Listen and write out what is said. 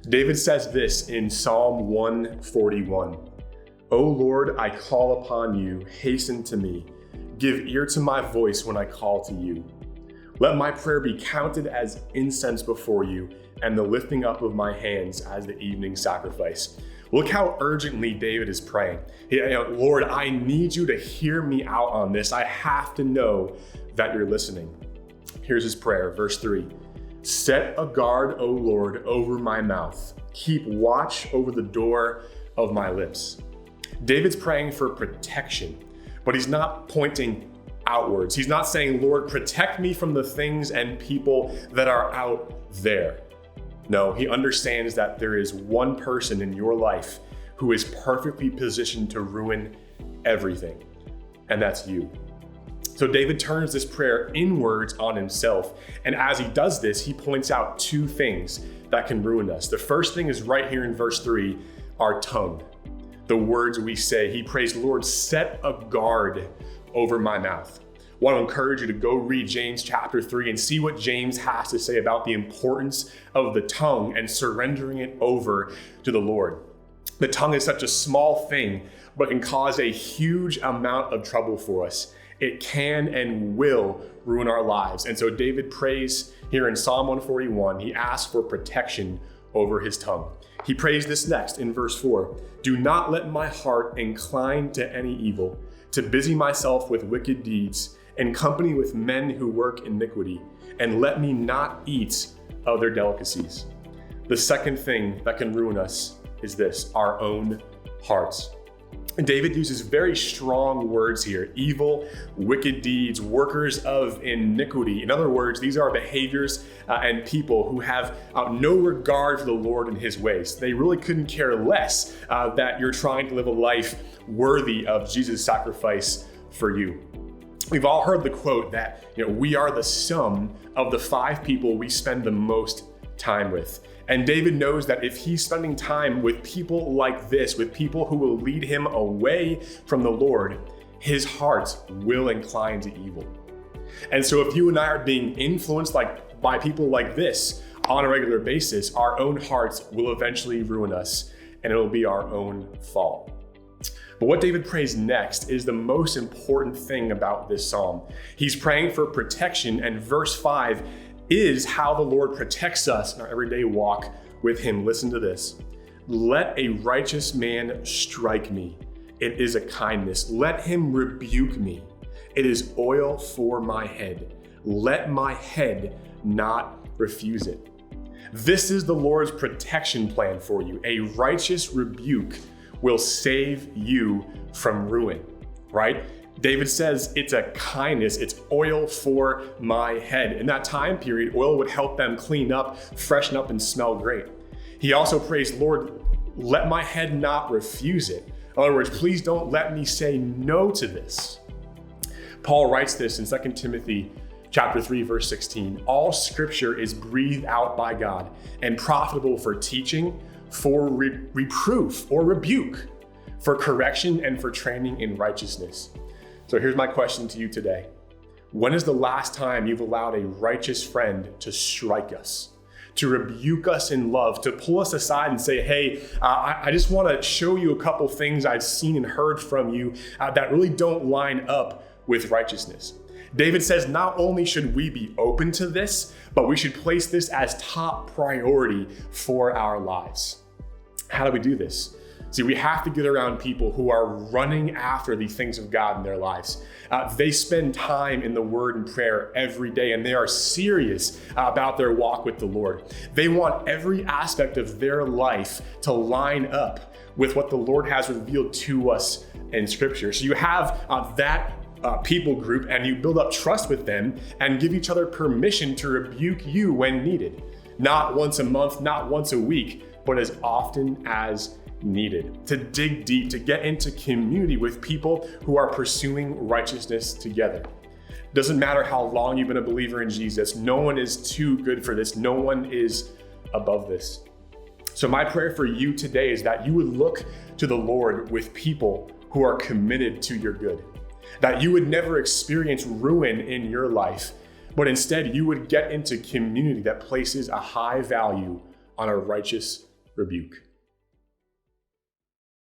David says this in Psalm 141. O Lord, I call upon you, hasten to me. Give ear to my voice when I call to you. Let my prayer be counted as incense before you, and the lifting up of my hands as the evening sacrifice. Look how urgently David is praying. Lord, I need you to hear me out on this. I have to know that you're listening. Here's his prayer, verse 3. Set a guard, O Lord, over my mouth. Keep watch over the door of my lips. David's praying for protection, but he's not pointing outwards. He's not saying, Lord, protect me from the things and people that are out there. No, he understands that there is one person in your life who is perfectly positioned to ruin everything, and that's you. So David turns this prayer inwards on himself, and as he does this, he points out two things that can ruin us. The first thing is right here in verse 3, our tongue, the words we say. He prays, Lord, set a guard over my mouth. I want to encourage you to go read James chapter 3 and see what James has to say about the importance of the tongue and surrendering it over to the Lord. The tongue is such a small thing, but can cause a huge amount of trouble for us. It can and will ruin our lives. And so David prays here in Psalm 141, he asks for protection over his tongue. He prays this next in verse 4. Do not let my heart incline to any evil, to busy myself with wicked deeds, in company with men who work iniquity, and let me not eat of their delicacies. The second thing that can ruin us is this, our own hearts. And David uses very strong words here: evil, wicked deeds, workers of iniquity. In other words, these are behaviors and people who have no regard for the Lord and his ways. They really couldn't care less that you're trying to live a life worthy of Jesus' sacrifice for you. We've all heard the quote that we are the sum of the 5 people we spend the most time with. And David knows that if he's spending time with people like this, with people who will lead him away from the Lord, his heart will incline to evil. And so if you and I are being influenced by people like this on a regular basis, our own hearts will eventually ruin us, and it will be our own fault. But what David prays next is the most important thing about this psalm. He's praying for protection, and verse 5 is how the Lord protects us in our everyday walk with him. Listen to this. Let a righteous man strike me. It is a kindness. Let him rebuke me. It is oil for my head. Let my head not refuse it. This is the Lord's protection plan for you. A righteous rebuke will save you from ruin, right? David says it's a kindness, it's oil for my head. In that time period, oil would help them clean up, freshen up, and smell great. He also prays, Lord, let my head not refuse it. In other words, please don't let me say no to this. Paul writes this in 2 Timothy chapter 3, verse 16. All scripture is breathed out by God and profitable for teaching, for reproof or rebuke, for correction, and for training in righteousness. So here's my question to you today. When is the last time you've allowed a righteous friend to strike us, to rebuke us in love, to pull us aside and say, hey, I just want to show you a couple things I've seen and heard from you that really don't line up with righteousness? David says not only should we be open to this, but we should place this as top priority for our lives. How do we do this? See, we have to get around people who are running after the things of God in their lives. They spend time in the Word and prayer every day, and they are serious about their walk with the Lord. They want every aspect of their life to line up with what the Lord has revealed to us in Scripture. So you have that people group, and you build up trust with them and give each other permission to rebuke you when needed. Not once a month, not once a week, but as often as needed. To dig deep, to get into community with people who are pursuing righteousness together. Doesn't matter how long you've been a believer in Jesus. No one is too good for this. No one is above this. So my prayer for you today is that you would look to the Lord with people who are committed to your good. That you would never experience ruin in your life, but instead you would get into community that places a high value on a righteous rebuke.